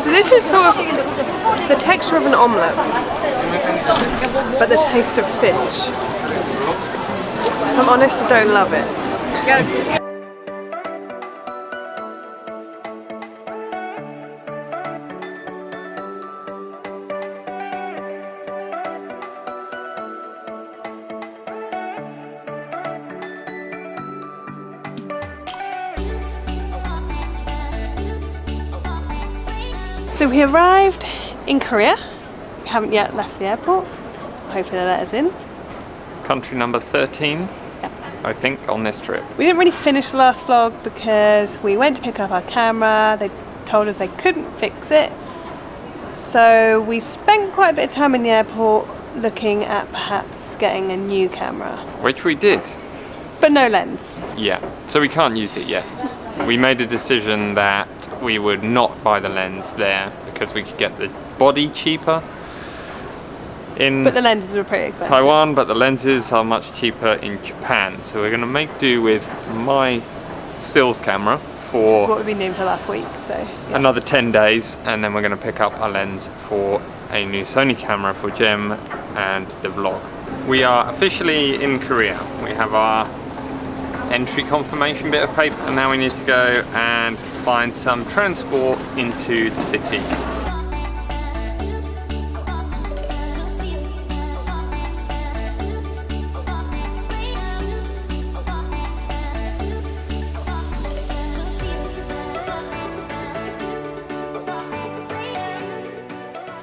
So this is sort of the texture of an omelette, but the taste of fish. If I'm honest, I don't love it. So we arrived in Korea. We haven't yet left the airport. Hopefully they'll let us in. Country number 13, I think, on this trip. We didn't really finish the last vlog because we went to pick up our camera. They told us they couldn't fix it. So we spent quite a bit of time in the airport looking at perhaps getting a new camera. Which we did. But no lens. Yeah, so we can't use it yet. We made a decision that we would not buy the lens there because we could get the body cheaper in But the lenses were pretty expensive. Taiwan, but the lenses are much cheaper in Japan. So we're going to make do with my stills camera for Which is what we've been doing for the last week. So yeah. Another 10 days, and then we're going to pick up a lens for a new Sony camera for Gem and the vlog. We are officially in Korea. We have our entry confirmation bit of paper, and now we need to go and find some transport into the city.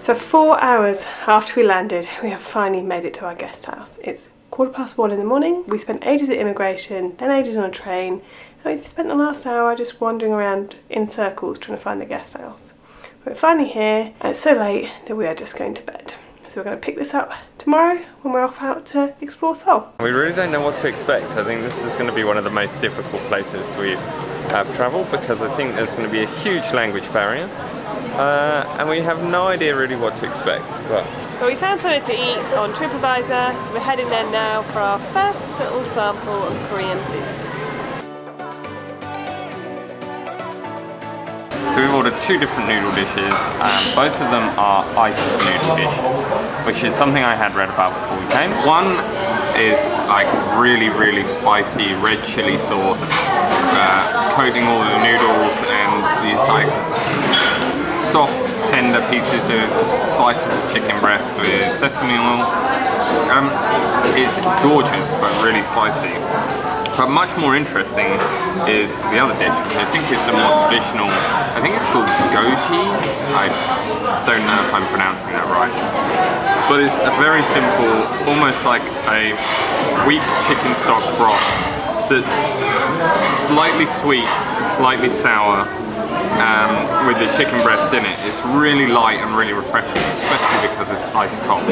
So 4 hours after we landed, we have finally made it to our guest house. It's 1:15 in the morning. We spent ages at immigration, then ages on a train, and we've spent the last hour just wandering around in circles trying to find the guest house. We're finally here, and it's so late that we are just going to bed. So we're going to pick this up tomorrow when we're off out to explore Seoul. We really don't know what to expect. I think this is going to be one of the most difficult places we have travelled because I think there's going to be a huge language barrier, and we have no idea really what to expect. But we found something to eat on TripAdvisor, so we're heading there now for our first little sample of Korean food. So we've ordered 2 different noodle dishes, and both of them are iced noodle dishes, which is something I had read about before we came. One is like really spicy red chili sauce, coating all the noodles, and these like soft, tender pieces of slices of chicken breast with sesame oil. It's gorgeous, but really spicy. But much more interesting is the other dish, which I think is the more traditional. I think it's called goji. I don't know if I'm pronouncing that right. But it's a very simple, almost like a weak chicken stock broth that's slightly sweet, slightly sour, with the chicken breast in it. It's really light and really refreshing, especially because it's ice cold.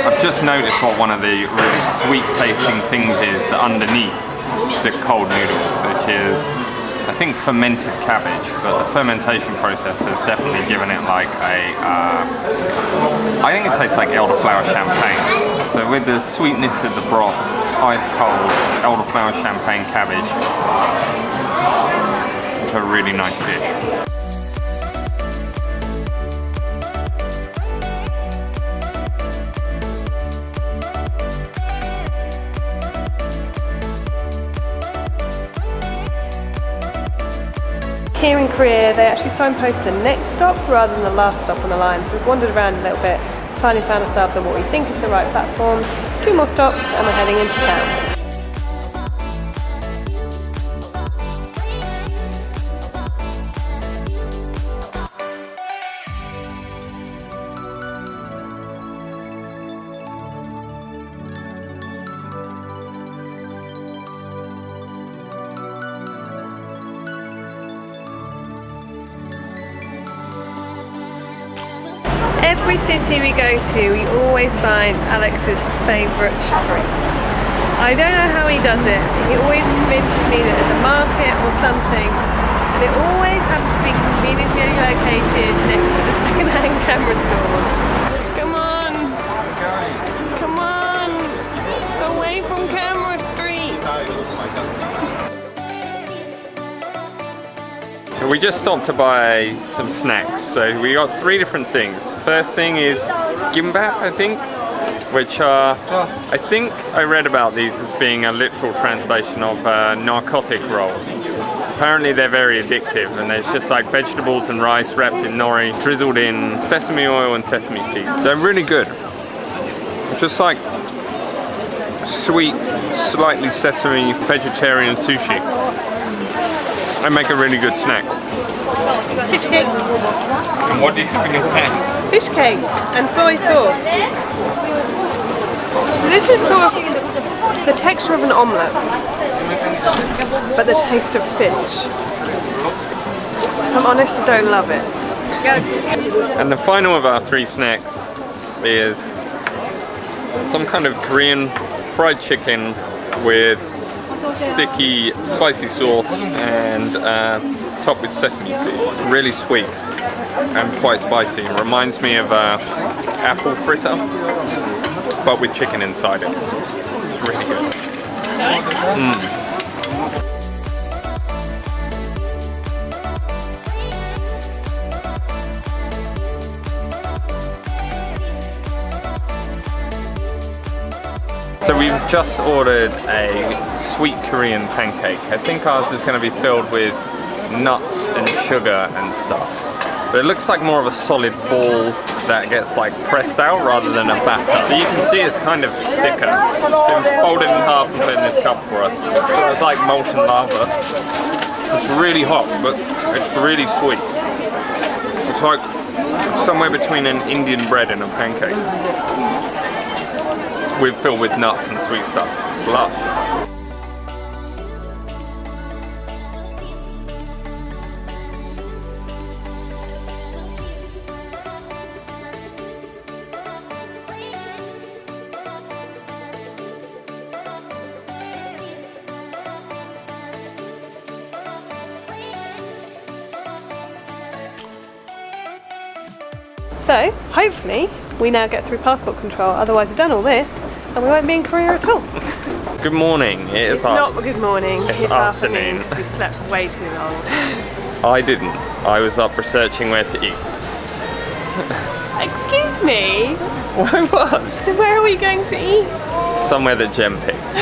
I've just noticed what one of the really sweet tasting things is underneath the cold noodles, which is, I think, fermented cabbage, but the fermentation process has definitely given it like a, I think it tastes like elderflower champagne. So with the sweetness of the broth, ice cold elderflower champagne cabbage, it's a really nice dish. Here in Korea, they actually signpost the next stop rather than the last stop on the line. So we've wandered around a little bit, finally found ourselves on what we think is the right platform. 2 more stops and we're heading into town. Every city we go to, we always find Alex's favourite street. I don't know how he does it. He always convinces me that there's a market or something, and it always happens to be conveniently located next to the second-hand camera store. Come on! Come on! Away from Camera Street! We just stopped to buy some snacks. So we got 3 different things. First thing is kimbap, I think, which are, I think I read about these as being a literal translation of narcotic rolls. Apparently they're very addictive, and it's just like vegetables and rice wrapped in nori, drizzled in sesame oil and sesame seeds. They're really good. Just like sweet, slightly sesame vegetarian sushi. They make a really good snack. Fish cake. And what do you have in your pan? Fish cake and soy sauce. So this is sort of the texture of an omelette, but the taste of fish. If I'm honest, I don't love it. And the final of our 3 snacks is some kind of Korean fried chicken with sticky spicy sauce and topped with sesame seeds. Really sweet and quite spicy. It reminds me of apple fritter, but with chicken inside it. It's really good. So we've just ordered a sweet Korean pancake. I think ours is going to be filled with nuts and sugar and stuff. But it looks like more of a solid ball that gets like pressed out rather than a batter. But you can see it's kind of thicker. It's been folded in half and put in this cup for us. So it's like molten lava. It's really hot, but it's really sweet. It's like somewhere between an Indian bread and a pancake. We're filled with nuts and sweet stuff. It's lush. So, hopefully, we now get through passport control, otherwise we've done all this and we won't be in Korea at all. Good morning. It's not good morning, it's afternoon. We slept way too long. I didn't. I was up researching where to eat. Excuse me? I was. So where are we going to eat? Somewhere that Gem picked.